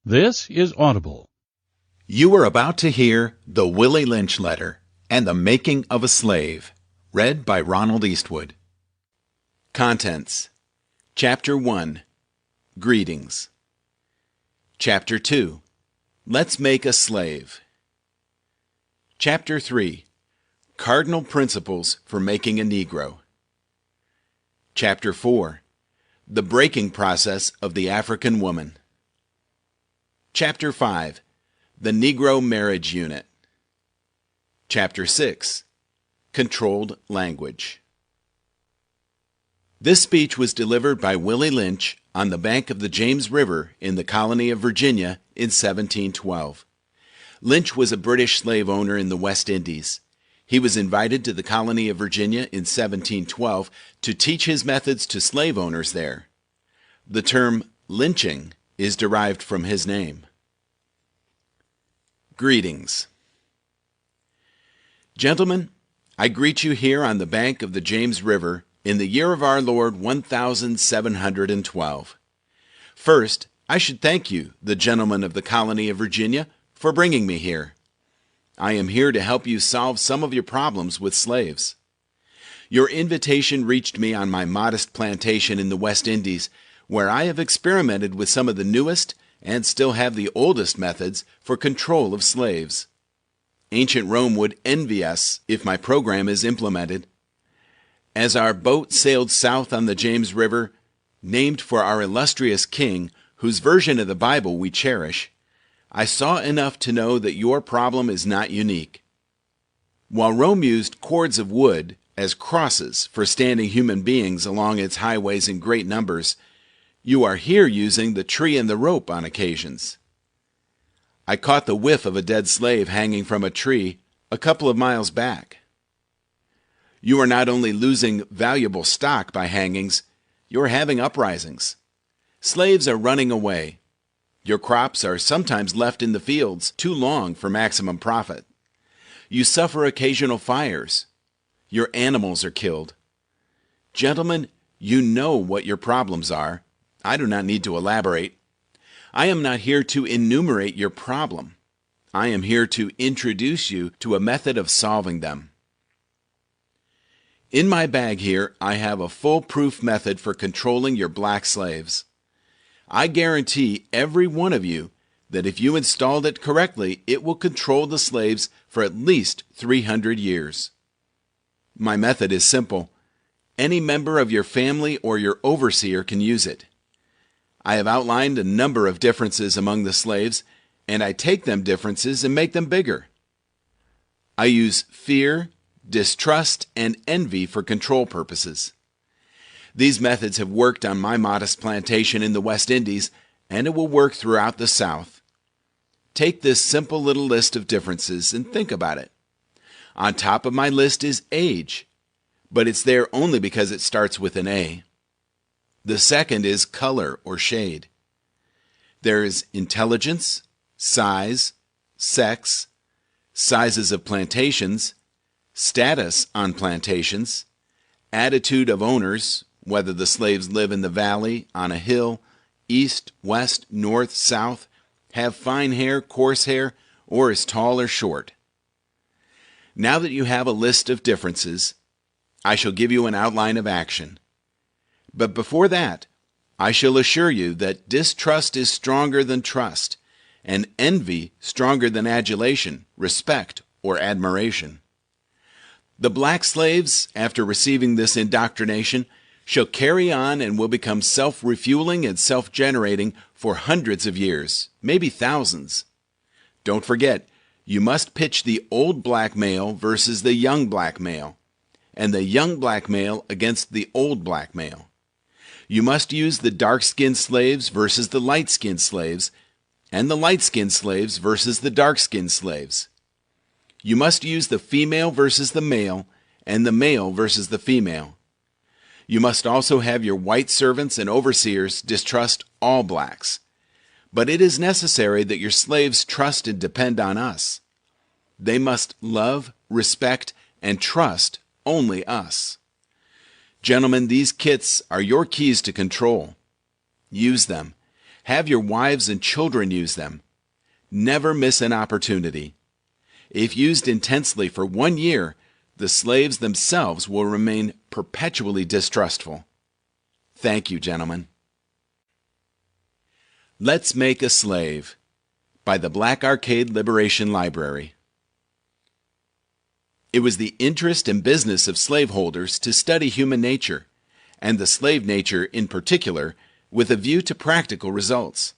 This is Audible. You are about to hear The Willie Lynch Letter and the Making of a Slave, read by Ronald Eastwood. Contents: Chapter 1, Greetings. Chapter 2, Let's Make a Slave. Chapter 3, Cardinal Principles for Making a Negro. Chapter 4, The Breaking Process of the African Woman. Chapter 5, The Negro Marriage Unit. Chapter 6, Controlled Language. This speech was delivered by Willie Lynch on the bank of the James River in the colony of Virginia in 1712. Lynch was a British slave owner in the West Indies. He was invited to the colony of Virginia in 1712 to teach his methods to slave owners there. The term lynching is derived from his name. Greetings. Gentlemen, I greet you here on the bank of the James River in the year of our Lord 1712. First, I should thank you, the gentlemen of the colony of Virginia, for bringing me here. I am here to help you solve some of your problems with slaves. Your invitation reached me on my modest plantation in the West Indies, where I have experimented with some of the newest and still have the oldest methods for control of slaves. Ancient Rome would envy us if my program is implemented. As our boat sailed south on the James River, named for our illustrious king, whose version of the Bible we cherish, I saw enough to know that your problem is not unique. While Rome used cords of wood as crosses for standing human beings along its highways in great numbers, you are here using the tree and the rope on occasions. I caught the whiff of a dead slave hanging from a tree a couple of miles back. You are not only losing valuable stock by hangings, you are having uprisings. Slaves are running away. Your crops are sometimes left in the fields too long for maximum profit. You suffer occasional fires. Your animals are killed. Gentlemen, you know what your problems are. I do not need to elaborate. I am not here to enumerate your problem. I am here to introduce you to a method of solving them. In my bag here, I have a foolproof method for controlling your black slaves. I guarantee every one of you that if you installed it correctly, it will control the slaves for at least 300 years. My method is simple. Any member of your family or your overseer can use it. I have outlined a number of differences among the slaves, and I take them differences and make them bigger. I use fear, distrust, and envy for control purposes. These methods have worked on my modest plantation in the West Indies, and it will work throughout the South. Take this simple little list of differences and think about it. On top of my list is age, but it's there only because it starts with an A. The second is color or shade. There is intelligence, size, sex, sizes of plantations, status on plantations, attitude of owners, whether the slaves live in the valley, on a hill, east, west, north, south, have fine hair, coarse hair, or is tall or short. Now that you have a list of differences, I shall give you an outline of action. But before that, I shall assure you that distrust is stronger than trust, and envy stronger than adulation, respect, or admiration. The black slaves, after receiving this indoctrination, shall carry on and will become self-refueling and self-generating for hundreds of years, maybe thousands. Don't forget, you must pitch the old black male versus the young black male, and the young black male against the old black male. You must use the dark-skinned slaves versus the light-skinned slaves, and the light-skinned slaves versus the dark-skinned slaves. You must use the female versus the male, and the male versus the female. You must also have your white servants and overseers distrust all blacks. But it is necessary that your slaves trust and depend on us. They must love, respect, and trust only us. Gentlemen, these kits are your keys to control. Use them. Have your wives and children use them. Never miss an opportunity. If used intensely for 1 year, the slaves themselves will remain perpetually distrustful. Thank you, gentlemen. Let's Make a Slave by the Black Arcade Liberation Library. It was the interest and business of slaveholders to study human nature, and the slave nature in particular, with a view to practical results.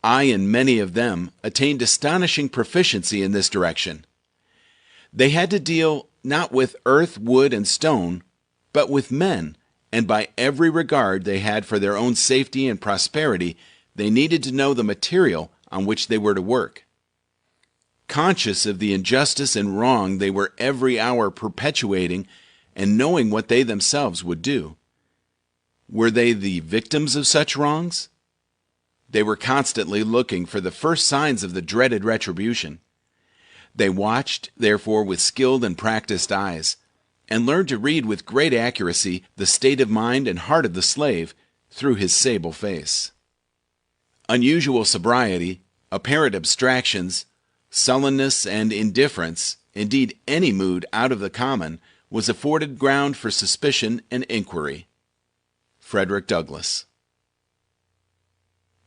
I and many of them attained astonishing proficiency in this direction. They had to deal not with earth, wood, and stone, but with men, and by every regard they had for their own safety and prosperity, they needed to know the material on which they were to work. Conscious of the injustice and wrong they were every hour perpetuating, and knowing what they themselves would do. Were they the victims of such wrongs? They were constantly looking for the first signs of the dreaded retribution. They watched, therefore, with skilled and practiced eyes, and learned to read with great accuracy the state of mind and heart of the slave through his sable face. Unusual sobriety, apparent abstractions, sullenness and indifference, indeed any mood out of the common, was afforded ground for suspicion and inquiry. Frederick Douglass.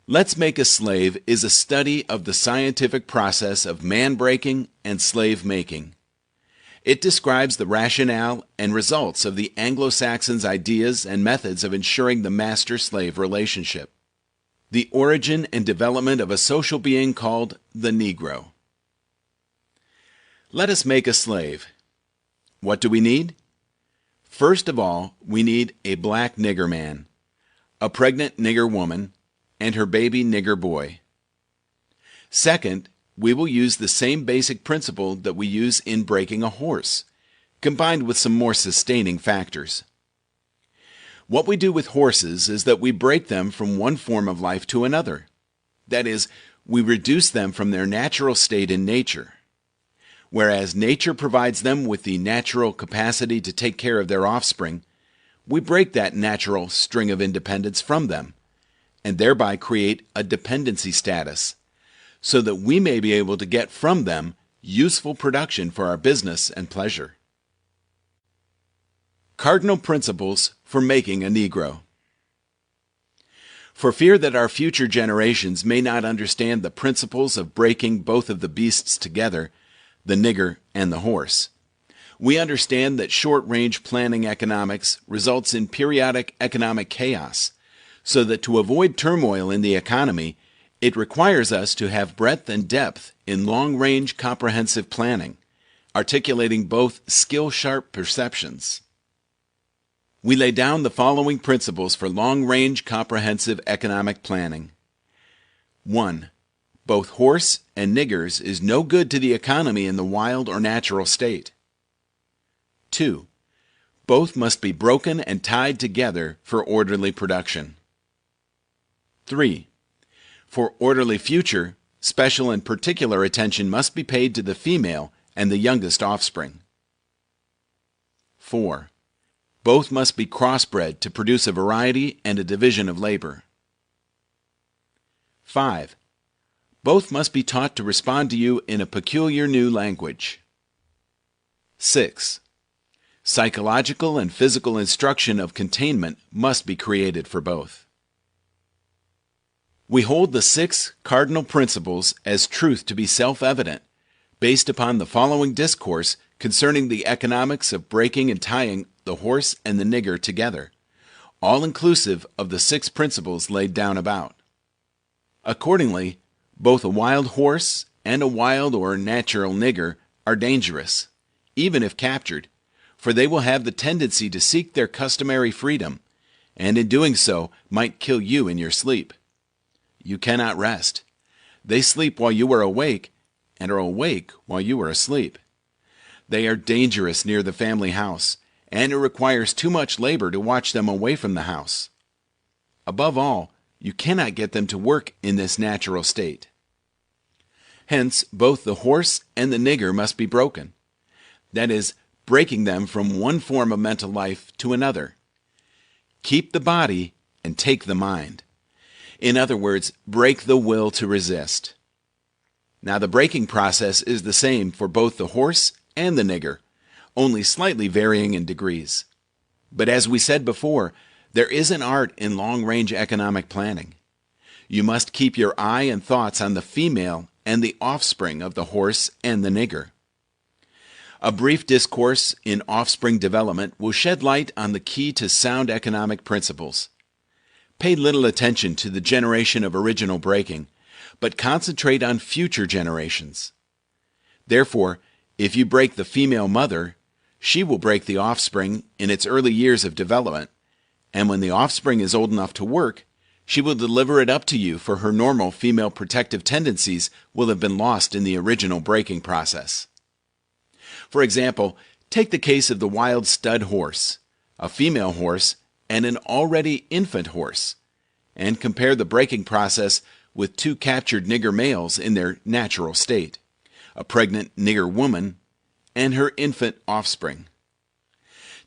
Let's Make a Slave is a study of the scientific process of man-breaking and slave-making. It describes the rationale and results of the Anglo-Saxons' ideas and methods of ensuring the master-slave relationship. The origin and development of a social being called the Negro. Let us make a slave. What do we need? First of all, we need a black nigger man, a pregnant nigger woman, and her baby nigger boy. Second, we will use the same basic principle that we use in breaking a horse, combined with some more sustaining factors. What we do with horses is that we break them from one form of life to another. That is, we reduce them from their natural state in nature. Whereas nature provides them with the natural capacity to take care of their offspring, we break that natural string of independence from them, and thereby create a dependency status, so that we may be able to get from them useful production for our business and pleasure. Cardinal Principles for Making a Negro. For fear that our future generations may not understand the principles of breaking both of the beasts together, the nigger and the horse, we understand that short-range planning economics results in periodic economic chaos, so that to avoid turmoil in the economy, it requires us to have breadth and depth in long-range comprehensive planning, articulating both skill-sharp perceptions. We lay down the following principles for long-range comprehensive economic planning. 1. Both horse and niggers is no good to the economy in the wild or natural state. 2. Both must be broken and tied together for orderly production. 3. For orderly future, special and particular attention must be paid to the female and the youngest offspring. 4. Both must be crossbred to produce a variety and a division of labor. 5. Both must be taught to respond to you in a peculiar new language. 6. Psychological and physical instruction of containment must be created for both. We hold the 6 cardinal principles as truth to be self-evident, based upon the following discourse concerning the economics of breaking and tying the horse and the nigger together, all inclusive of the 6 principles laid down about. Accordingly, both a wild horse and a wild or natural nigger are dangerous, even if captured, for they will have the tendency to seek their customary freedom, and in doing so might kill you in your sleep. You cannot rest. They sleep while you are awake, and are awake while you are asleep. They are dangerous near the family house, and it requires too much labor to watch them away from the house. Above all, you cannot get them to work in this natural state. Hence, both the horse and the nigger must be broken. That is, breaking them from one form of mental life to another. Keep the body and take the mind. In other words, break the will to resist. Now, the breaking process is the same for both the horse and the nigger, only slightly varying in degrees. But as we said before, there is an art in long-range economic planning. You must keep your eye and thoughts on the female and the offspring of the horse and the nigger. A brief discourse in offspring development will shed light on the key to sound economic principles. Pay little attention to the generation of original breaking, but concentrate on future generations. Therefore, if you break the female mother, she will break the offspring in its early years of development, and when the offspring is old enough to work, she will deliver it up to you, for her normal female protective tendencies will have been lost in the original breaking process. For example, take the case of the wild stud horse, a female horse, and an already infant horse, and compare the breaking process with two captured nigger males in their natural state, a pregnant nigger woman and her infant offspring.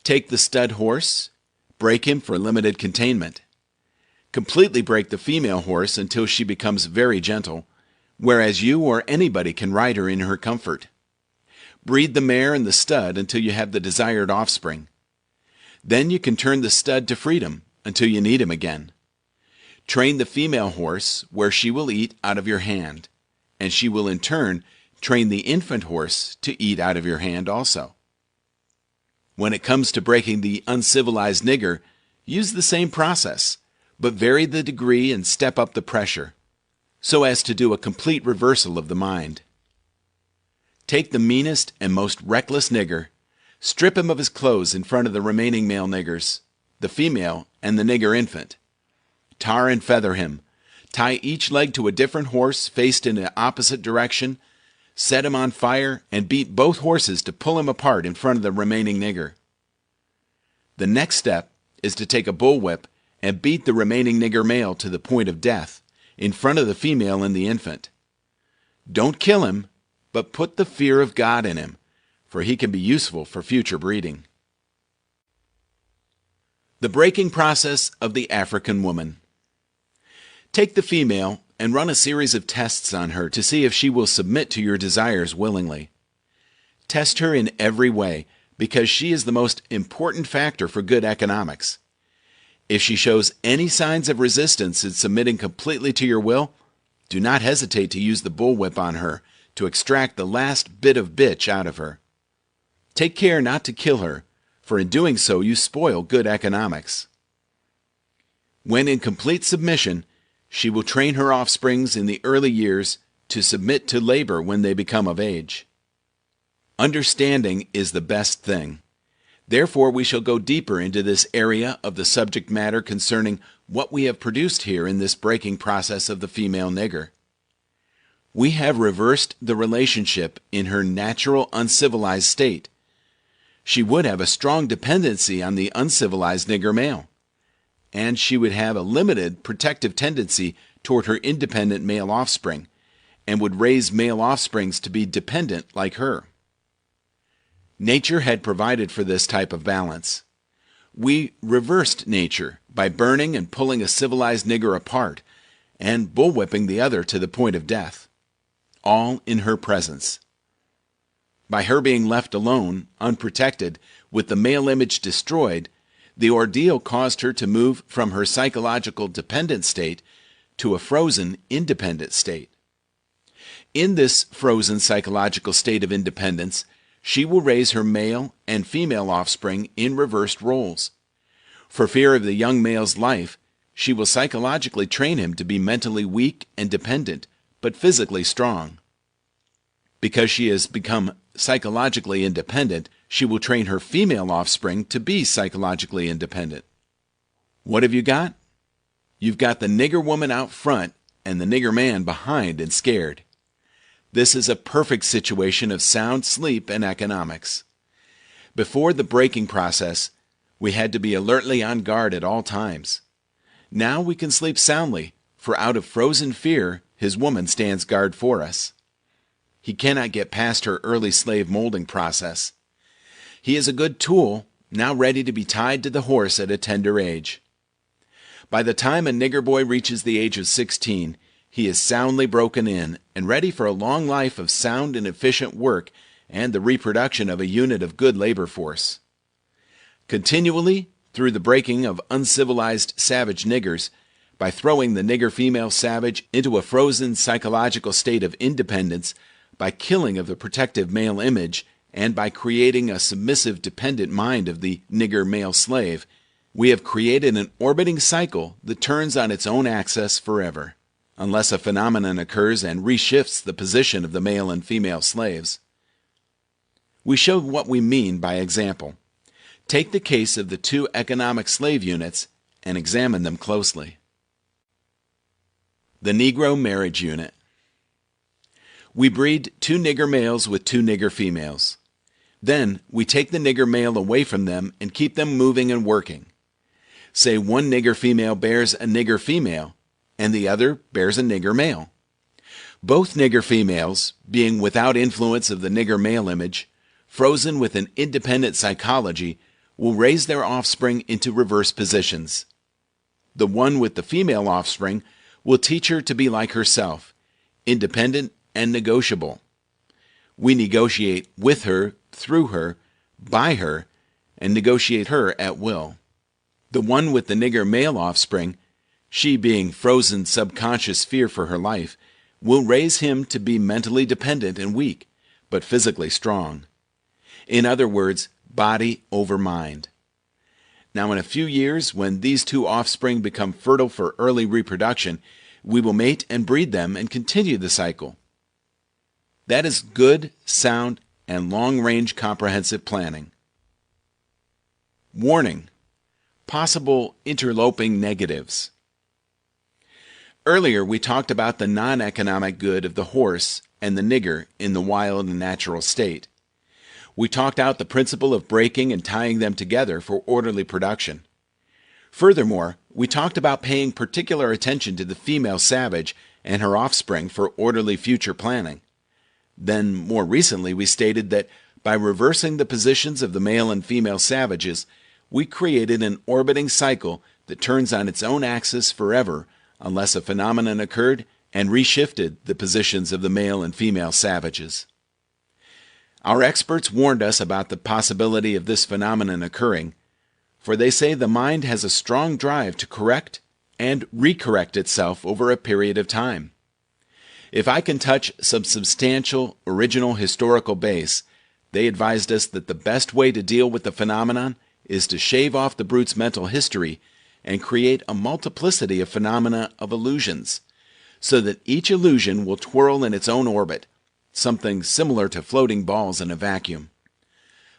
Take the stud horse, break him for limited containment. Completely break the female horse until she becomes very gentle, whereas you or anybody can ride her in her comfort. Breed the mare and the stud until you have the desired offspring. Then you can turn the stud to freedom until you need him again. Train the female horse where she will eat out of your hand, and she will in turn train the infant horse to eat out of your hand also. When it comes to breaking the uncivilized nigger, use the same process, but vary the degree and step up the pressure, so as to do a complete reversal of the mind. Take the meanest and most reckless nigger, strip him of his clothes in front of the remaining male niggers, the female and the nigger infant. Tar and feather him, tie each leg to a different horse faced in an opposite direction, set him on fire, and beat both horses to pull him apart in front of the remaining nigger. The next step is to take a bullwhip and beat the remaining nigger male to the point of death in front of the female and the infant. Don't kill him, but put the fear of God in him, for he can be useful for future breeding. The breaking process of the African woman. Take the female and run a series of tests on her to see if she will submit to your desires willingly. Test her in every way, because she is the most important factor for good economics. If she shows any signs of resistance in submitting completely to your will, do not hesitate to use the bullwhip on her to extract the last bit of bitch out of her. Take care not to kill her, for in doing so you spoil good economics. When in complete submission, she will train her offsprings in the early years to submit to labor when they become of age. Understanding is the best thing. Therefore, we shall go deeper into this area of the subject matter concerning what we have produced here in this breaking process of the female nigger. We have reversed the relationship in her natural uncivilized state. She would have a strong dependency on the uncivilized nigger male, and she would have a limited protective tendency toward her independent male offspring, and would raise male offsprings to be dependent like her. Nature had provided for this type of balance. We reversed nature by burning and pulling a civilized nigger apart and bullwhipping the other to the point of death, all in her presence. By her being left alone, unprotected, with the male image destroyed, the ordeal caused her to move from her psychological dependent state to a frozen, independent state. In this frozen psychological state of independence, she will raise her male and female offspring in reversed roles. For fear of the young male's life, she will psychologically train him to be mentally weak and dependent, but physically strong. Because she has become psychologically independent, she will train her female offspring to be psychologically independent. What have you got? You've got the nigger woman out front and the nigger man behind and scared. This is a perfect situation of sound sleep and economics. Before the breaking process, we had to be alertly on guard at all times. Now we can sleep soundly, for out of frozen fear, his woman stands guard for us. He cannot get past her early slave molding process. He is a good tool, now ready to be tied to the horse at a tender age. By the time a nigger boy reaches the age of 16, he is soundly broken in and ready for a long life of sound and efficient work and the reproduction of a unit of good labor force. Continually, through the breaking of uncivilized savage niggers, by throwing the nigger female savage into a frozen psychological state of independence, by killing of the protective male image, and by creating a submissive dependent mind of the nigger male slave, we have created an orbiting cycle that turns on its own axis forever, unless a phenomenon occurs and reshifts the position of the male and female slaves. We show what we mean by example. Take the case of the two economic slave units and examine them closely. The Negro Marriage Unit. We breed two nigger males with two nigger females. Then we take the nigger male away from them and keep them moving and working. Say one nigger female bears a nigger female, and the other bears a nigger male. Both nigger females, being without influence of the nigger male image, frozen with an independent psychology, will raise their offspring into reverse positions. The one with the female offspring will teach her to be like herself, independent and negotiable. We negotiate with her, through her, by her, and negotiate her at will. The one with the nigger male offspring, she being frozen subconscious fear for her life, will raise him to be mentally dependent and weak, but physically strong. In other words, body over mind. Now in a few years, when these two offspring become fertile for early reproduction, we will mate and breed them and continue the cycle. That is good, sound, and long-range comprehensive planning. Warning: possible interloping negatives. Earlier we talked about the non-economic good of the horse and the nigger in the wild and natural state. We talked out the principle of breaking and tying them together for orderly production. Furthermore, we talked about paying particular attention to the female savage and her offspring for orderly future planning. Then, more recently, we stated that by reversing the positions of the male and female savages, we created an orbiting cycle that turns on its own axis forever unless a phenomenon occurred and reshifted the positions of the male and female savages. Our experts warned us about the possibility of this phenomenon occurring, for they say the mind has a strong drive to correct and recorrect itself over a period of time. If I can touch some substantial, original historical base, they advised us that the best way to deal with the phenomenon is to shave off the brute's mental history and create a multiplicity of phenomena of illusions, so that each illusion will twirl in its own orbit, something similar to floating balls in a vacuum.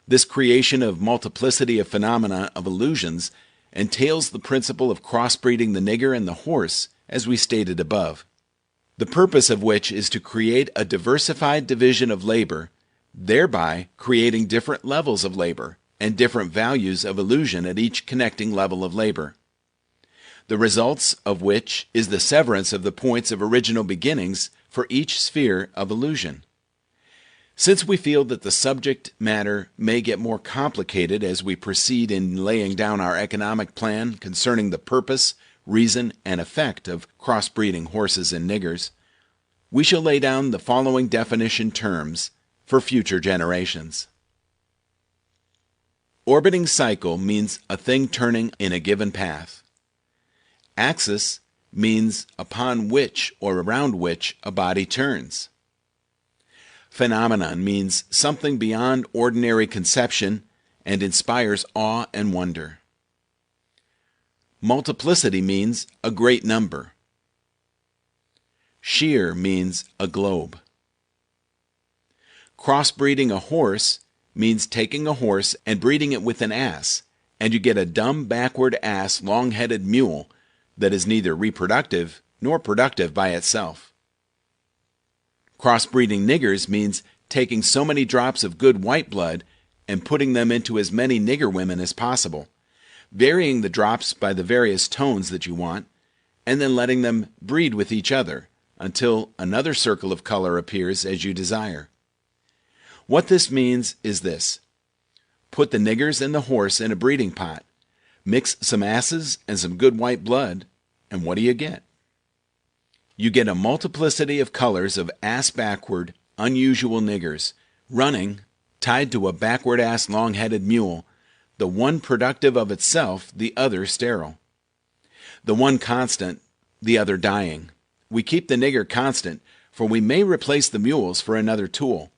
This creation of multiplicity of phenomena of illusions entails the principle of crossbreeding the nigger and the horse, as we stated above. The purpose of which is to create a diversified division of labor, thereby creating different levels of labor and different values of illusion at each connecting level of labor. The results of which is the severance of the points of original beginnings for each sphere of illusion. Since we feel that the subject matter may get more complicated as we proceed in laying down our economic plan concerning the purpose, reason, and effect of crossbreeding horses and niggers, we shall lay down the following definition terms for future generations. Orbiting cycle means a thing turning in a given path. Axis means upon which or around which a body turns. Phenomenon means something beyond ordinary conception and inspires awe and wonder. Multiplicity means a great number. Sheer means a globe. Crossbreeding a horse means taking a horse and breeding it with an ass, and you get a dumb, backward ass, long-headed mule that is neither reproductive nor productive by itself. Crossbreeding niggers means taking so many drops of good white blood and putting them into as many nigger women as possible, varying the drops by the various tones that you want, and then letting them breed with each other until another circle of color appears as you desire. What this means is this: put the niggers and the horse in a breeding pot, mix some asses and some good white blood, And what do you get? You get a multiplicity of colors of ass-backward, unusual niggers, running, tied to a backward-ass long-headed mule, the one productive of itself, the other sterile. The one constant, the other dying. We keep the nigger constant, for we may replace the mules for another tool.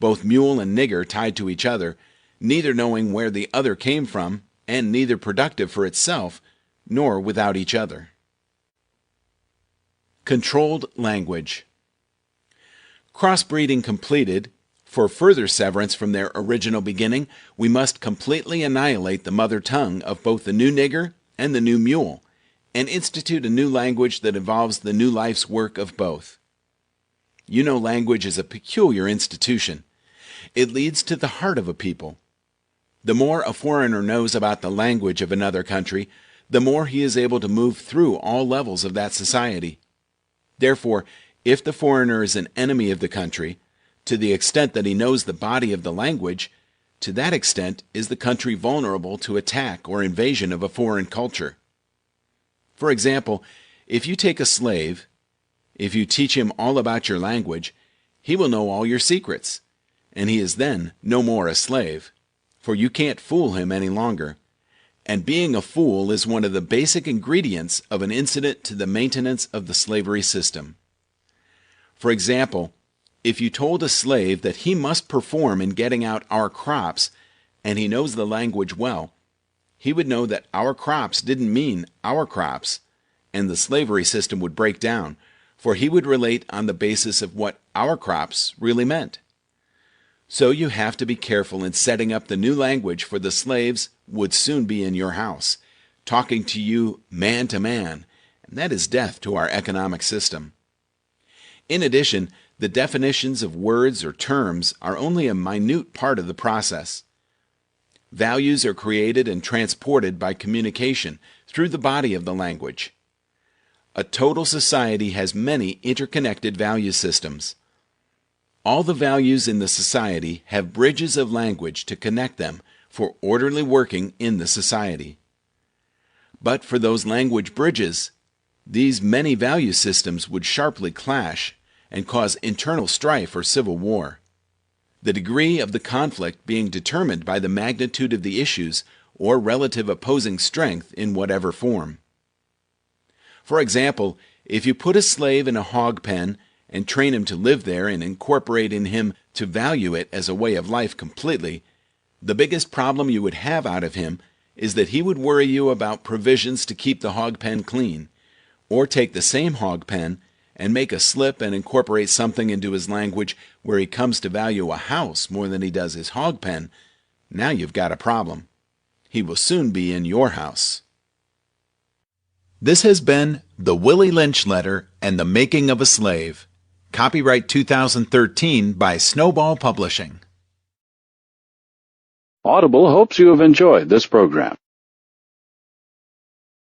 Both mule and nigger tied to each other, neither knowing where the other came from, and neither productive for itself, nor without each other. Controlled language. Crossbreeding completed, for further severance from their original beginning, we must completely annihilate the mother tongue of both the new nigger and the new mule, and institute a new language that involves the new life's work of both. You know, language is a peculiar institution. It leads to the heart of a people. The more a foreigner knows about the language of another country, the more he is able to move through all levels of that society. Therefore, if the foreigner is an enemy of the country, to the extent that he knows the body of the language, to that extent is the country vulnerable to attack or invasion of a foreign culture. For example, if you take a slave, if you teach him all about your language, he will know all your secrets, and he is then no more a slave, for you can't fool him any longer. And being a fool is one of the basic ingredients of an incident to the maintenance of the slavery system. For example, if you told a slave that he must perform in getting out our crops, and he knows the language well, he would know that our crops didn't mean our crops, and the slavery system would break down, for he would relate on the basis of what our crops really meant. So you have to be careful in setting up the new language, for the slaves would soon be in your house, talking to you man to man, and that is death to our economic system. In addition, the definitions of words or terms are only a minute part of the process. Values are created and transported by communication through the body of the language. A total society has many interconnected value systems. All the values in the society have bridges of language to connect them for orderly working in the society. But for those language bridges, these many value systems would sharply clash and cause internal strife or civil war, the degree of the conflict being determined by the magnitude of the issues or relative opposing strength in whatever form. For example, if you put a slave in a hog pen and train him to live there and incorporate in him to value it as a way of life completely, the biggest problem you would have out of him is that he would worry you about provisions to keep the hog pen clean, or take the same hog pen and make a slip and incorporate something into his language where he comes to value a house more than he does his hog pen. Now you've got a problem. He will soon be in your house. This has been The Willie Lynch Letter and the Making of a Slave. Copyright 2013 by Snowball Publishing. Audible hopes you have enjoyed this program.